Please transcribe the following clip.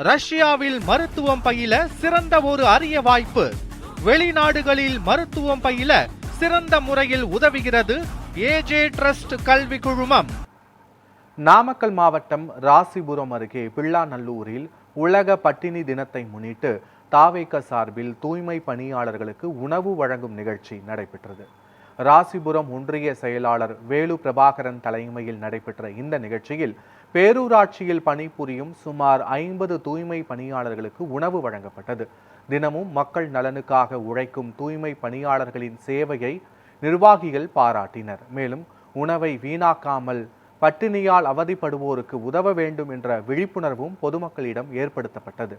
ரஷ்யாவில் மருத்துவம் பயில சிறந்த ஒரு அரிய வாய்ப்பு. வெளிநாடுகளில் மருத்துவம் பயில சிறந்த முறையில் உதவுகிறது ஏஜே ட்ரஸ்ட் கல்வி குழுமம். நாமக்கல் மாவட்டம் ராசிபுரம் அருகே பிள்ளாநல்லூரில் உலக பட்டினி தினத்தை முன்னிட்டு தாவேக சார்பில் தூய்மை பணியாளர்களுக்கு உணவு வழங்கும் நிகழ்ச்சி நடைபெற்றது. ராசிபுரம் ஒன்றிய செயலாளர் வேலு பிரபாகரன் தலைமையில் நடைபெற்ற இந்த நிகழ்ச்சியில் பேரூராட்சியில் பணிபுரியும் சுமார் 50 தூய்மை பணியாளர்களுக்கு உணவு வழங்கப்பட்டது. தினமும் மக்கள் நலனுக்காக உழைக்கும் தூய்மை பணியாளர்களின் சேவையை நிர்வாகிகள் பாராட்டினர். மேலும் உணவை வீணாக்காமல் பட்டினியால் அவதிப்படுவோருக்கு உதவ வேண்டும் என்ற விழிப்புணர்வும் பொதுமக்களிடம் ஏற்படுத்தப்பட்டது.